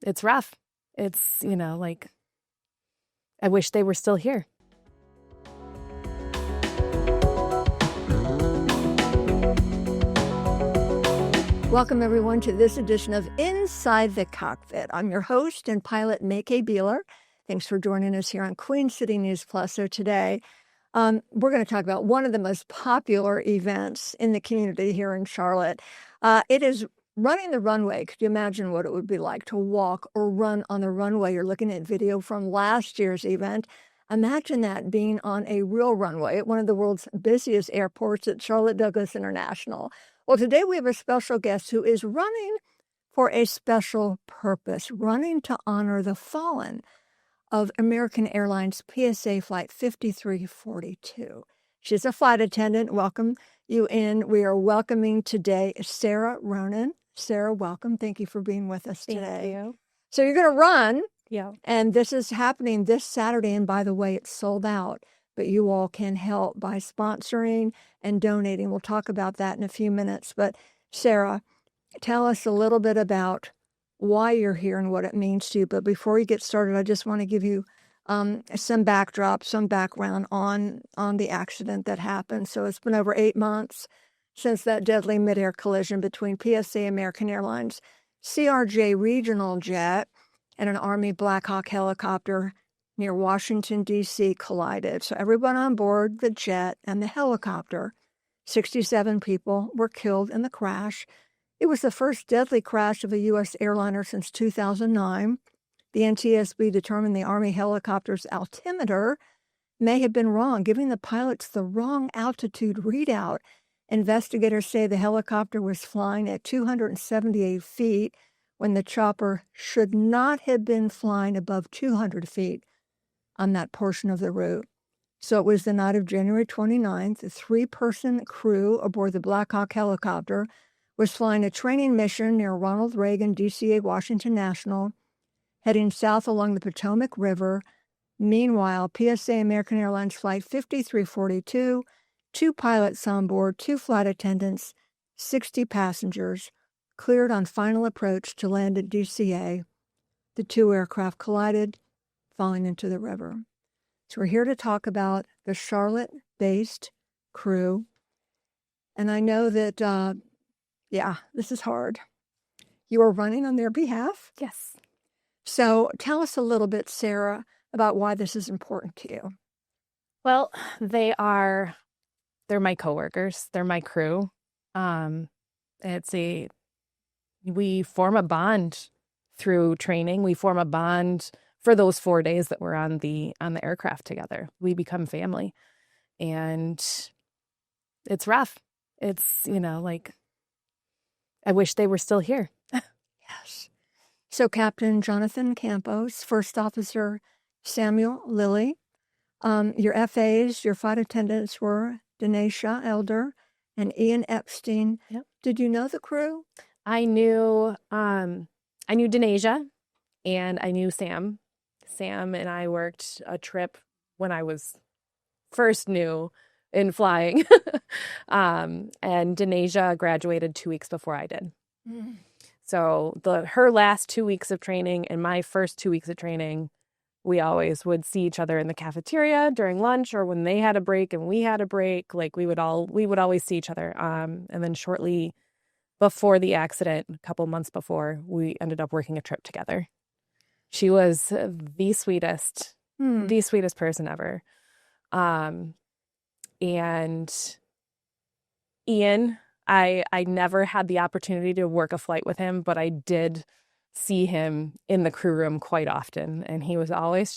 it's rough. It's, I wish they were still here. Welcome, everyone, to this edition of Inside the Cockpit. I'm your host and pilot, Maike Beeler. Thanks for joining us here on Queen City News Plus. So today, we're going to talk about one of the most popular events in the community here in Charlotte. It is running the runway. Could you imagine what it would be like to walk or run on the runway? You're looking at video from last year's event. Imagine that being on a real runway at one of the world's busiest airports at Charlotte Douglas International. Well, today we have a special guest who is running for a special purpose, running to honor the fallen of American Airlines PSA Flight 5342. She's a flight attendant. Welcome you in. We are welcoming today Sarah Ronan. Sarah, welcome. Thank you for being with us today. Thank you. So you're going to run. Yeah. And this is happening this Saturday. And by the way, it's sold out. But you all can help by sponsoring and donating. We'll talk about that in a few minutes. But Sarah, tell us a little bit about why you're here and what it means to you. But before you get started, I just want to give you some backdrop, some background on the accident that happened. So it's been over 8 months since that deadly midair collision between PSA American Airlines CRJ regional jet and an Army Black Hawk helicopter near Washington, D.C. collided. So everyone on board the jet and the helicopter, 67 people, were killed in the crash. It was the first deadly crash of a U.S. airliner since 2009. The NTSB determined the Army helicopter's altimeter may have been wrong, giving the pilots the wrong altitude readout. Investigators say the helicopter was flying at 278 feet when the chopper should not have been flying above 200 feet. On that portion of the route. So it was the night of January 29th. A 3-person crew aboard the Black Hawk helicopter was flying a training mission near Ronald Reagan DCA Washington National, heading south along the Potomac River. Meanwhile, PSA American Airlines Flight 5342, 2 pilots on board, 2 flight attendants, 60 passengers, cleared on final approach to land at DCA. The 2 aircraft collided, falling into the river. So we're here to talk about the Charlotte-based crew. And I know that, this is hard. You are running on their behalf. Yes. So tell us a little bit, Sarah, about why this is important to you. Well, they're my coworkers. They're my crew. We form a bond through training. We form a bond for those 4 days that we're on the aircraft together. We become family, and it's rough. It's, I wish they were still here. Yes. So Captain Jonathan Campos, First Officer Samuel Lilly, your FAs, your flight attendants were Denisha Elder and Ian Epstein. Yep. Did you know the crew? I knew Denisha, and I knew Sam. Sam and I worked a trip when I was first new in flying. And Denisha graduated 2 weeks before I did. Mm. So her last 2 weeks of training and my first 2 weeks of training, we always would see each other in the cafeteria during lunch, or when they had a break and we had a break. Like we would always see each other. And then shortly before the accident, a couple months before, we ended up working a trip together. She was the sweetest person ever. And Ian, I never had the opportunity to work a flight with him, but I did see him in the crew room quite often. And he was always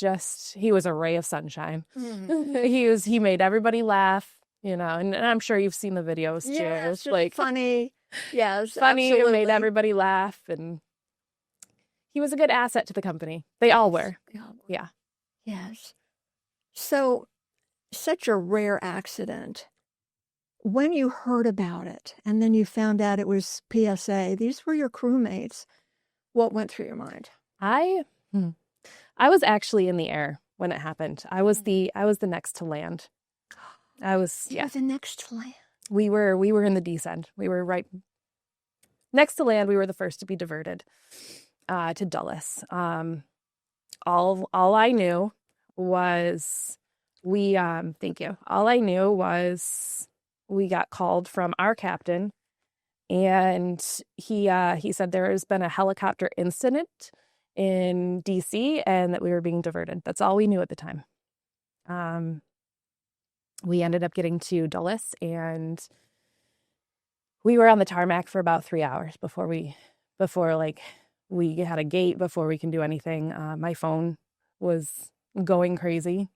he was a ray of sunshine. Mm. He made everybody laugh, and I'm sure you've seen the videos too. Yes, like funny. Yes, funny. Absolutely. Made everybody laugh, and he was a good asset to the company. They all were. Yeah. Yes. So, such a rare accident. When you heard about it and then you found out it was PSA, these were your crewmates. What went through your mind? I was actually in the air when it happened. I was the next to land. You were the next to land. We were in the descent. We were right next to land. We were the first to be diverted. to Dulles. All I knew was thank you. All I knew was we got called from our captain, and he said there has been a helicopter incident in DC and that we were being diverted. That's all we knew at the time. We ended up getting to Dulles, and we were on the tarmac for about 3 hours before we had a gate before we can do anything. My phone was going crazy,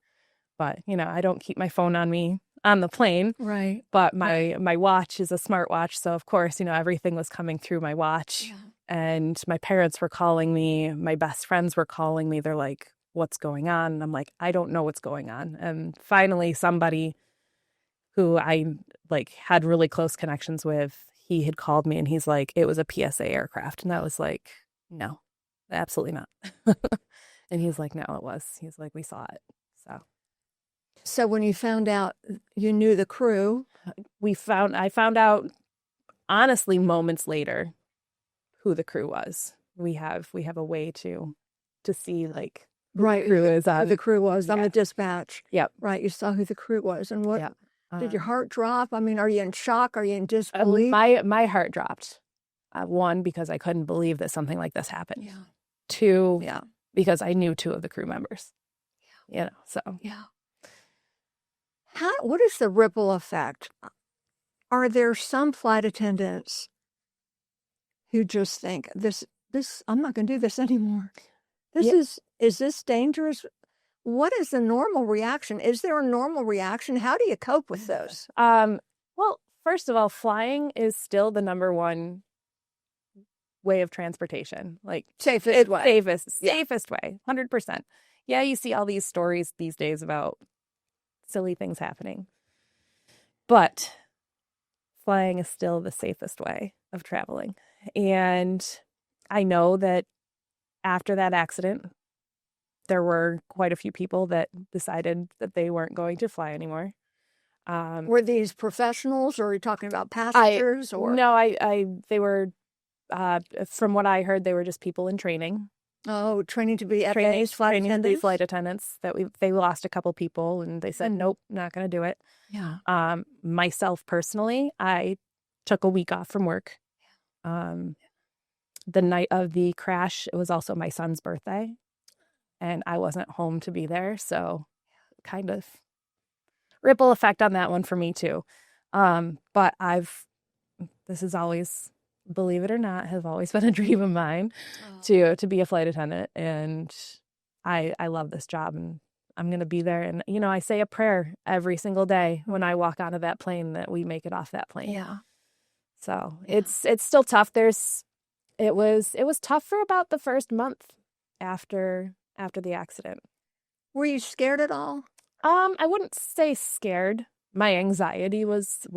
but I don't keep my phone on me on the plane. Right. But my watch is a smartwatch, so of course, everything was coming through my watch. Yeah. And my parents were calling me, my best friends were calling me. They're like, "What's going on?" And I'm like, "I don't know what's going on." And finally somebody who I had really close connections with, he had called me and he's like, "It was a PSA aircraft." And I was like, "No, absolutely not." And he's like, "No, it was." He's like, "We saw it." So when you found out, you knew the crew. I found out honestly moments later who the crew was. We have a way to see who Right. the crew is Who the crew was on the dispatch. Yep. Right. You saw who the crew was. And what did your heart drop? I mean, are you in shock? Are you in disbelief? My heart dropped. One, because I couldn't believe that something like this happened. Yeah. Two, because I knew two of the crew members. Yeah. So. Yeah. What is the ripple effect? Are there some flight attendants who just think this I'm not going to do this anymore? Is this dangerous? What is the normal reaction? Is there a normal reaction? How do you cope with those? Well, first of all, flying is still the number one way of transportation. Safest way. Safest way, 100%. Yeah, you see all these stories these days about silly things happening, but flying is still the safest way of traveling. And I know that after that accident, there were quite a few people that decided that they weren't going to fly anymore. Were these professionals, or are you talking about passengers? No, they were, from what I heard, they were just people in training. Oh, training to be FAA's flight attendants? Flight attendants. They lost a couple people, and they said, "Nope, not going to do it." Yeah. Myself personally, I took a week off from work. The night of the crash, it was also my son's birthday, and I wasn't home to be there, so kind of ripple effect on that one for me too. But this is always, believe it or not, has always been a dream of mine to be a flight attendant, and I love this job, and I'm going to be there. And I say a prayer every single day when I walk onto that plane that we make it off that plane. Yeah. So it's still tough. It was tough for about the first month after the accident. Were you scared at all? I wouldn't say scared. My anxiety was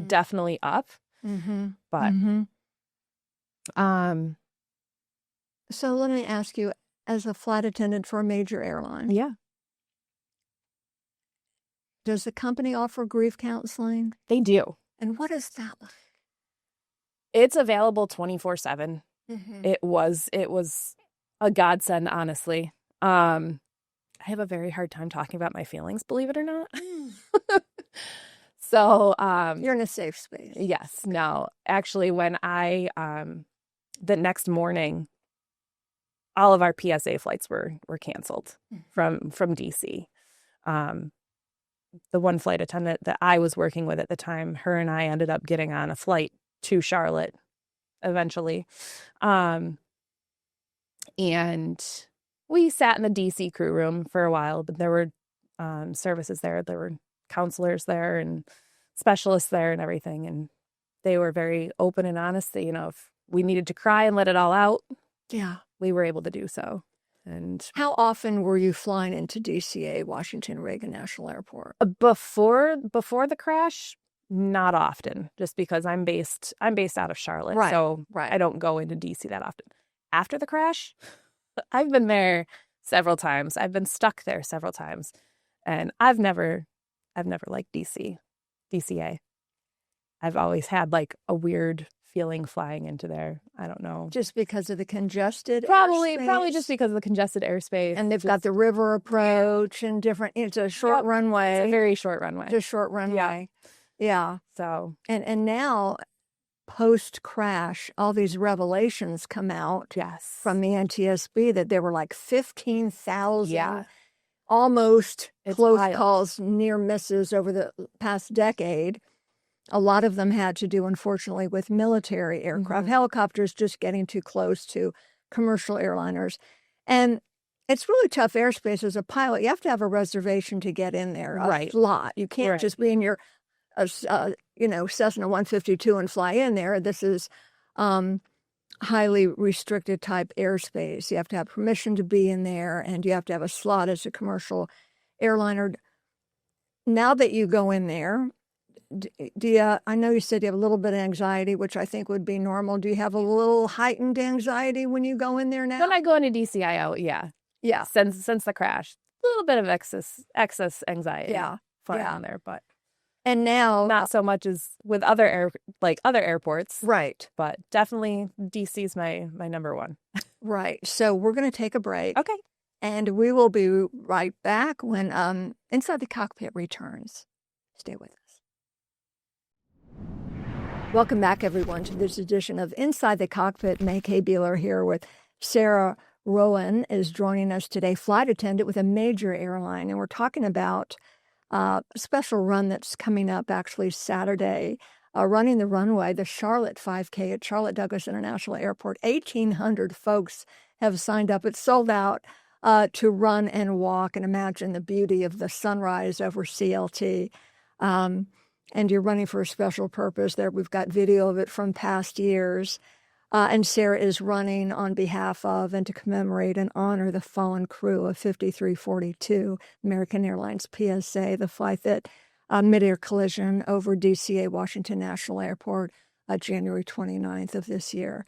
definitely up. Mm-hmm. But so let me ask you, as a flight attendant for a major airline, does the company offer grief counseling? They do. And what is that like? It's available 24/7. It was a godsend, honestly. I have a very hard time talking about my feelings, believe it or not. So, you're in a safe space. Yes. No, actually, when the next morning, all of our PSA flights were canceled from DC. The one flight attendant that I was working with at the time, her and I ended up getting on a flight to Charlotte eventually. And we sat in the DC crew room for a while, but there were services there. There were counselors there and specialists there and everything. And they were very open and honest that, if we needed to cry and let it all out, we were able to do so. And how often were you flying into DCA, Washington Reagan National Airport? Before the crash, not often, just because I'm based out of Charlotte. Right. So I don't go into DC that often. After the crash, I've been there several times. I've been stuck there several times. And I've never liked DCA. I've always had a weird feeling flying into there. I don't know. Just because of the congested Probably airspace? just because of the congested airspace. And they've got the river approach and different, it's a short runway. It's a very short runway. It's a short runway. Yeah. So. And now, post-crash, all these revelations come out from the NTSB that there were like 15,000 almost close calls, near misses over the past decade. A lot of them had to do, unfortunately, with military aircraft, helicopters just getting too close to commercial airliners. And it's really tough airspace as a pilot. You have to have a reservation to get in there, a slot. You can't just be in your, Cessna 152 and fly in there. This is highly restricted type airspace. You have to have permission to be in there, and you have to have a slot as a commercial airliner. Now that you go in there, I know you said you have a little bit of anxiety, which I think would be normal. Do you have a little heightened anxiety when you go in there now? When I go into DCIO, yeah. Since the crash, a little bit of excess anxiety. Flying in there, but. And now, not so much as with other airports, right? But definitely DC's my number one. Right. So we're going to take a break. Okay. And we will be right back when Inside the Cockpit returns. Stay with us. Welcome back, everyone, to this edition of Inside the Cockpit. May K. Beeler here with Sarah Rowan is joining us today, flight attendant with a major airline, and we're talking about a special run that's coming up actually Saturday, running the runway, the Charlotte 5K at Charlotte Douglas International Airport. 1,800 folks have signed up. It's sold out to run and walk, and imagine the beauty of the sunrise over CLT. And you're running for a special purpose there. We've got video of it from past years. And Sarah is running on behalf of and to commemorate and honor the fallen crew of 5342 American Airlines PSA, the flight that mid-air collision over DCA Washington National Airport January 29th of this year.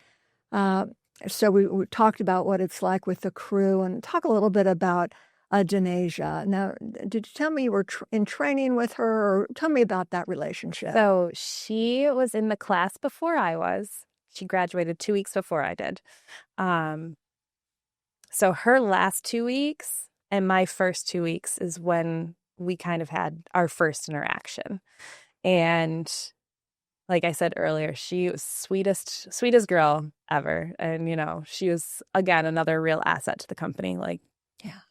So we talked about what it's like with the crew and talk a little bit about Denasia. Now, did you tell me you were in training with her, or tell me about that relationship? So she was in the class before I was. She graduated 2 weeks before I did. So her last 2 weeks and my first 2 weeks is when we kind of had our first interaction. And like I said earlier, she was sweetest girl ever. And, she was, again, another real asset to the company. Like,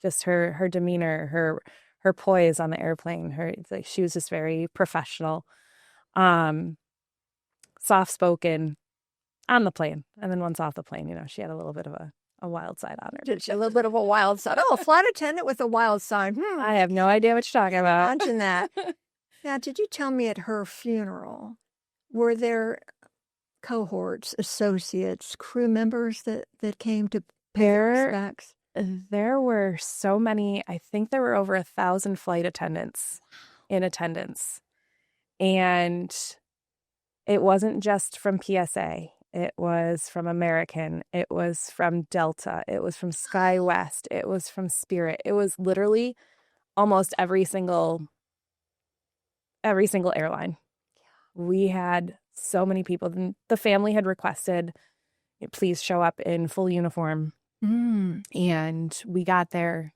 just her demeanor, her poise on the airplane. She was just very professional, soft-spoken on the plane. And then once off the plane, she had a little bit of a wild side on her. Did she? A little bit of a wild side. Oh, a flight attendant with a wild side. I have no idea what you're talking about. Imagine that. Now, did you tell me at her funeral, were there cohorts, associates, crew members that came to pay respects? There were so many. I think there were over 1,000 flight attendants in attendance. And it wasn't just from PSA. It was from American. It was from Delta. It was from SkyWest. It was from Spirit. It was literally almost every single airline. We had so many people. The family had requested, please show up in full uniform. And we got there,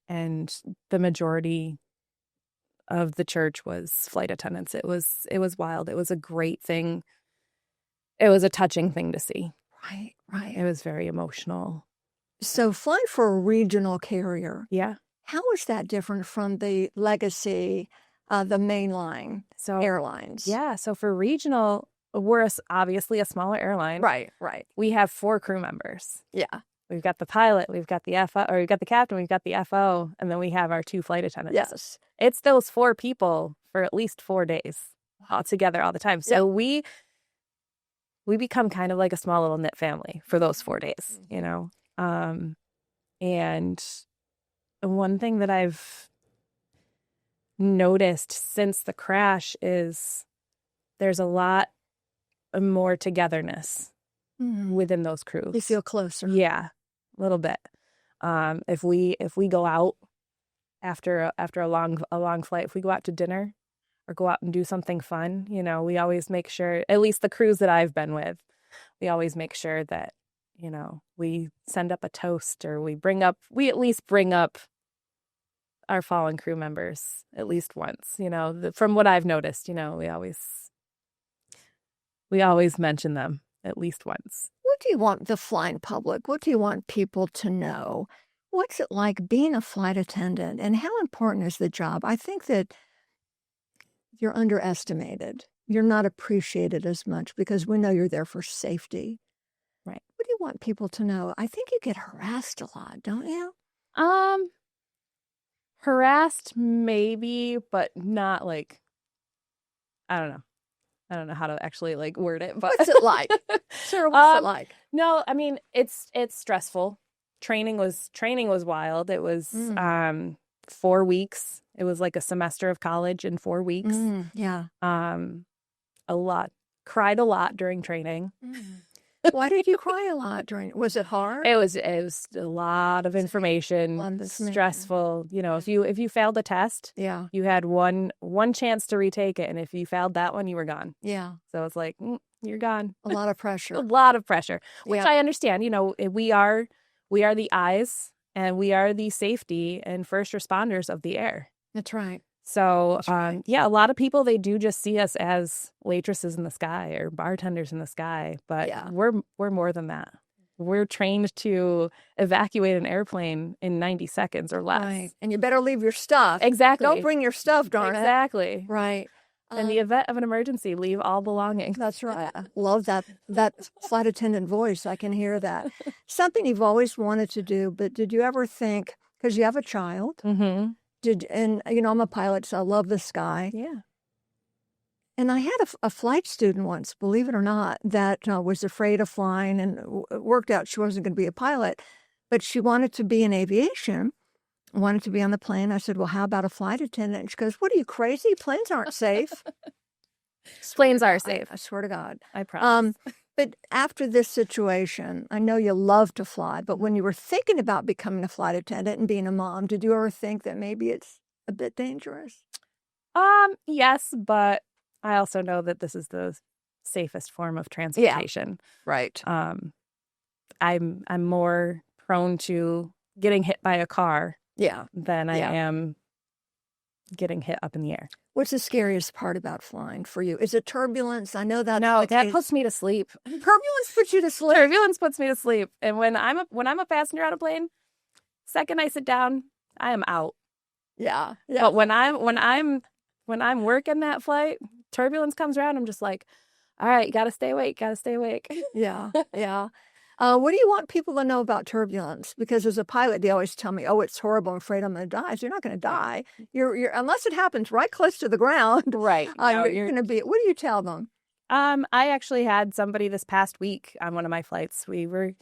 and the majority of the church was flight attendants. It was wild. It was a great thing. It was a touching thing to see. Right. It was very emotional. So flying for a regional carrier. Yeah. How is that different from the legacy, the mainline airlines? Yeah. So for regional, we're obviously a smaller airline. Right. We have 4 crew members. Yeah. We've got the pilot, we've got the FO, or we've got the captain, we've got the FO, and then we have our 2 flight attendants. Yes. It's those 4 people for at least 4 days all together all the time. So we become kind of like a small little knit family for those 4 days, And one thing that I've noticed since the crash is there's a lot more togetherness within those crews. You feel closer. Yeah, a little bit. If we go out after a long flight, if we go out to dinner, or go out and do something fun, you know, we always make sure, at least the crews that I've been with, we always make sure that, you know, we send up a toast or we at least bring up our fallen crew members at least once, you know, from what I've noticed, you know, we always mention them at least once. What do you want the flying public? What do you want people to know? What's it like being a flight attendant, and how important is the job? I think that you're underestimated. You're not appreciated as much because we know you're there for safety. Right. What do you want people to know? I think you get harassed a lot, don't you? Harassed maybe, but not like, I don't know. I don't know how to actually like word it, but what's it like? Sarah, what's it like? No, I mean, it's stressful. Training was wild. It was 4 weeks. It was like a semester of college in 4 weeks. Yeah. A lot. Cried a lot during training. Why did you cry a lot during? Was it hard? It was a lot of information, stressful. You know, if you failed the test, yeah, you had one chance to retake it, and if you failed that one, you were gone. Yeah. So it's like you're gone. A lot of pressure. A lot of pressure, which I understand. You know, we are the eyes and we are the safety and first responders of the air. That's right. So, yeah, a lot of people, they do just see us as waitresses in the sky or bartenders in the sky, but we're more than that. We're trained to evacuate an airplane in 90 seconds or less. Right. And you better leave your stuff. Exactly. Don't bring your stuff, darn it. Exactly. Right. In the event of an emergency, leave all belongings. That's right. I love that flight attendant voice. I can hear that. Something you've always wanted to do, but did you ever think, because you have a child, and you know, I'm a pilot, so I love the sky. Yeah. And I had a flight student once, believe it or not, that was afraid of flying, and it worked out she wasn't going to be a pilot, but she wanted to be in aviation, wanted to be on the plane. I said, well, how about a flight attendant? And she goes, what are you, crazy? Planes aren't safe. Planes are safe. I swear to God. I promise. But after this situation, I know you love to fly, but when you were thinking about becoming a flight attendant and being a mom, did you ever think that maybe it's a bit dangerous? Yes, but I also know that this is the safest form of transportation. Yeah, right. I'm more prone to getting hit by a car than I am getting hit up in the air. What's the scariest part about flying for you? Is it turbulence? I know that. No, that puts me to sleep. Turbulence puts you to sleep. Turbulence puts me to sleep. And when I'm a passenger on a plane, second I sit down, I am out. Yeah. But when I'm working that flight, turbulence comes around, I'm just like, all right, gotta stay awake. Yeah. What do you want people to know about turbulence? Because as a pilot, they always tell me, "Oh, it's horrible. I'm afraid I'm going to die." So you're not going to die. You're unless it happens right close to the ground. Right. You're going to be. What do you tell them? I actually had somebody this past week on one of my flights. We were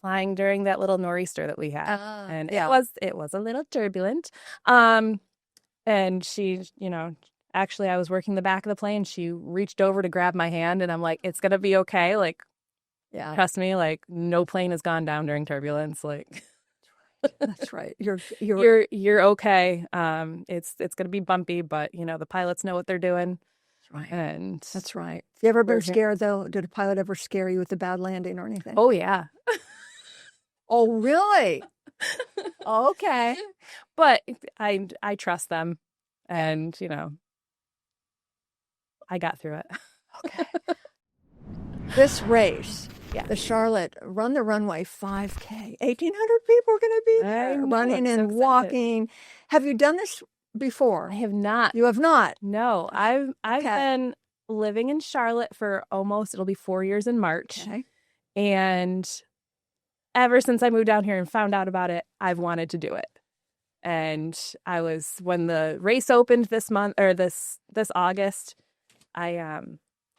flying during that little nor'easter that we had, and it was a little turbulent. And she, you know, actually, I was working the back of the plane. She reached over to grab my hand, and I'm like, "It's going to be okay." Like. Yeah. Trust me, like no plane has gone down during turbulence. Like that's right. You're okay. It's gonna be bumpy, but you know, the pilots know what they're doing. That's right. And that's right. Have you ever been scared though? Did a pilot ever scare you with a bad landing or anything? Oh yeah. Oh really? Okay. But I trust them, and you know, I got through it. Okay. This race, the Charlotte Run the Runway 5K, 1,800 people are going to be there, running and walking. Have you done this before? I have not. You have not? No, I've been living in Charlotte for it'll be 4 years in March. Okay. And ever since I moved down here and found out about it, I've wanted to do it. And when the race opened this month or this August, I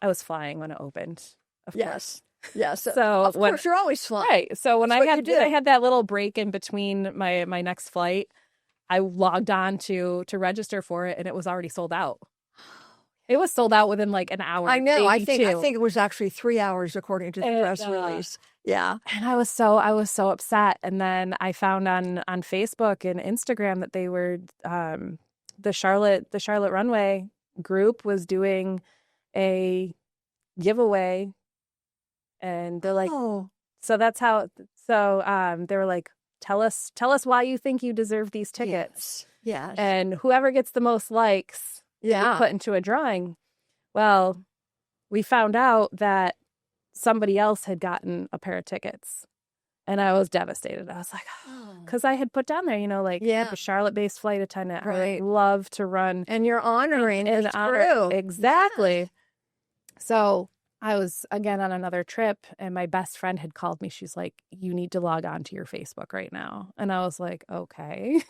was flying when it opened. Of course. Yes. So of course, you're always flying. Right. So when I had that little break in between my next flight, I logged on to register for it, and it was already sold out. It was sold out within like an hour. I know. I think it was actually 3 hours according to the press release. Yeah. And I was so upset. And then I found on Facebook and Instagram that they were the Charlotte runway group was doing a giveaway, and they're like, Oh, so that's how. So they were like, tell us why you think you deserve these tickets, yes. and whoever gets the most likes, we put into a drawing. Well, we found out that somebody else had gotten a pair of tickets. And I was devastated. I was like, because I had put down there, I'm a Charlotte-based flight attendant. Right. I love to run. And you're honoring And his crew. Exactly. Yes. So I was, again, on another trip, and my best friend had called me. She's like, you need to log on to your Facebook right now. And I was like, okay.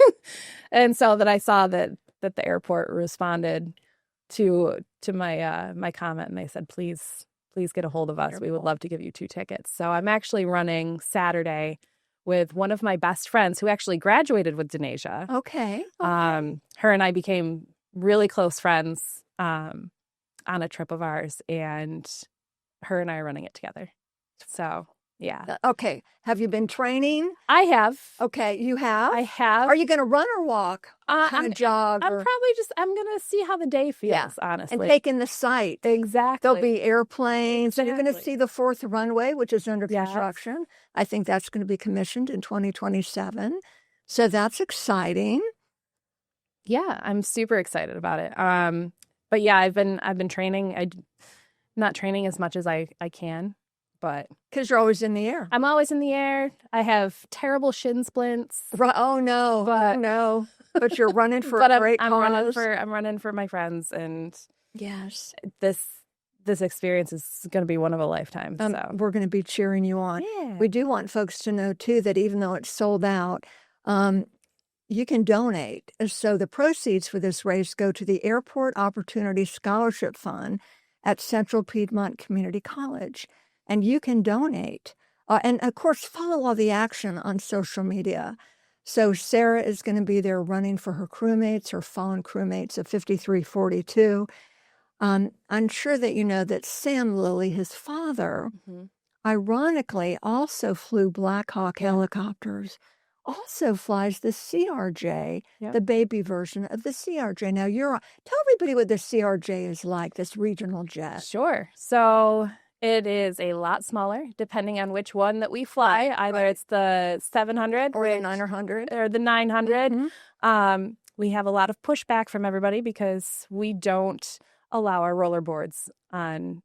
And so that I saw that the airport responded to my my comment, and they said, please get a hold of us. We would love to give you 2 tickets. So I'm actually running Saturday with one of my best friends who actually graduated with Denasia. Okay. Her and I became really close friends on a trip of ours, and her and I are running it together. So, yeah. Okay. Have you been training? I have. Okay, you have? I have. Are you going to run or walk? Kind of jog? I'm going to see how the day feels, honestly. And take in the sight. Exactly. There'll be airplanes. Exactly. You're going to see the 4th runway, which is under construction. I think that's going to be commissioned in 2027. So that's exciting. Yeah, I'm super excited about it. But yeah, I've been training. I'm not training as much as I can, but because you're always in the air. I'm always in the air. I have terrible shin splints. Oh no! But no! But you're running for a great cause. I'm running for my friends, and yes, this experience is going to be one of a lifetime. So we're going to be cheering you on. Yeah. We do want folks to know too that even though it's sold out, you can donate. So the proceeds for this race go to the Airport Opportunity Scholarship Fund at Central Piedmont Community College. And you can donate. And, of course, follow all the action on social media. So Sarah is going to be there running for her crewmates, her fallen crewmates of 5342. I'm sure that you know that Sam Lilly, his father, ironically also flew Black Hawk helicopters, also flies the CRJ, the baby version of the CRJ. Now, tell everybody what the CRJ is like, this regional jet. Sure. So it is a lot smaller, depending on which one that we fly. Either it's the 700 or the 900. Or the 900. We have a lot of pushback from everybody because we don't allow our rollerboards on.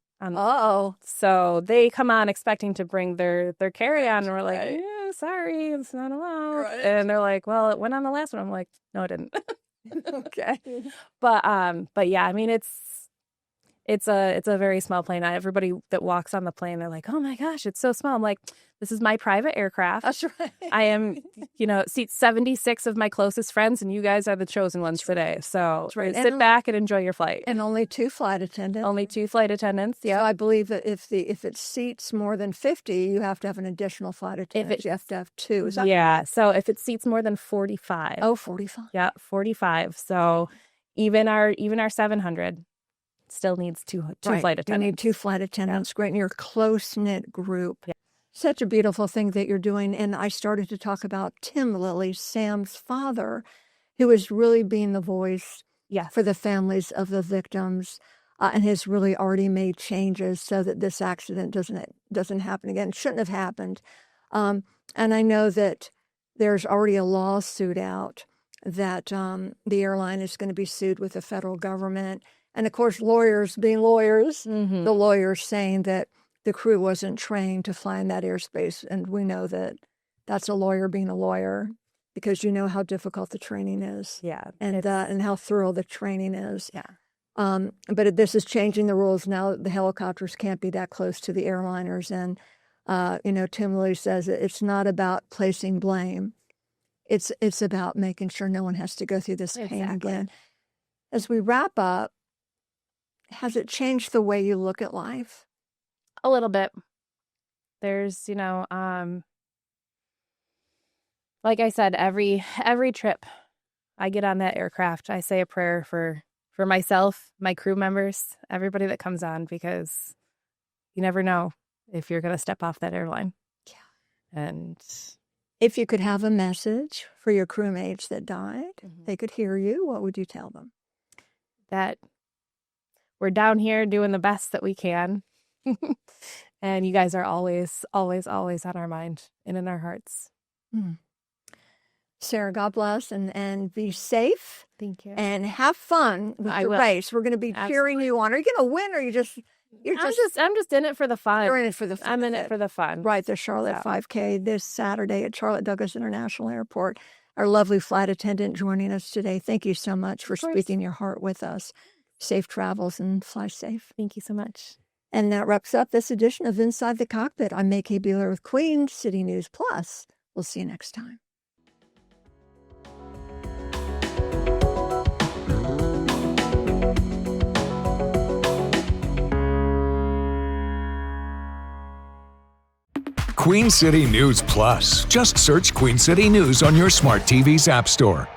So they come on expecting to bring their carry-on, and we're like, yeah, sorry, it's not allowed. And they're like, well, it went on the last one. I'm like, no, it didn't. Okay. But yeah, I mean, it's a very small plane. Everybody that walks on the plane, they're like, oh my gosh, it's so small. I'm like, this is my private aircraft. That's right. I am, seat 76 of my closest friends, and you guys are the chosen ones today. So sit back and enjoy your flight. And only 2 flight attendants. Only 2 flight attendants, yeah. So I believe that if it seats more than 50, you have to have an additional flight attendant. You have to have 2. Is that right? So if it seats more than 45. Oh, 45. Yeah, 45. So even our 700 still needs two flight attendants. You need 2 flight attendants. Great. And you're a close-knit group. Yeah. Such a beautiful thing that you're doing. And I started to talk about Tim Lilly, Sam's father, who is really being the voice for the families of the victims and has really already made changes so that this accident doesn't happen again. It shouldn't have happened. And I know that there's already a lawsuit out that the airline is going to be sued with the federal government. And, of course, lawyers being lawyers, the lawyers saying that the crew wasn't trained to fly in that airspace. And we know that that's a lawyer being a lawyer because you know how difficult the training is. Yeah. And how thorough the training is. Yeah. But this is changing the rules. Now the helicopters can't be that close to the airliners. And, Tim Lilly says it's not about placing blame. It's about making sure no one has to go through this pain again. As we wrap up, has it changed the way you look at life? A little bit. There's, like I said, every trip I get on that aircraft, I say a prayer for myself, my crew members, everybody that comes on, because you never know if you're going to step off that airline. Yeah. And if you could have a message for your crewmates that died, they could hear you, what would you tell them? That we're down here doing the best that we can. And you guys are always, always, always on our mind and in our hearts. Sarah, God bless and be safe. Thank you. And have fun with the race. We're going to be cheering you on. Are you going to win, or I'm just in it for the fun. You're in it for the fun. I'm in it for the fun. Right, the Charlotte 5K this Saturday at Charlotte Douglas International Airport. Our lovely flight attendant joining us today. Thank you so much for speaking your heart with us. Safe travels and fly safe. Thank you so much. And that wraps up this edition of Inside the Cockpit. I'm May K. Bueller with Queen City News Plus. We'll see you next time. Queen City News Plus. Just search Queen City News on your smart TV's app store.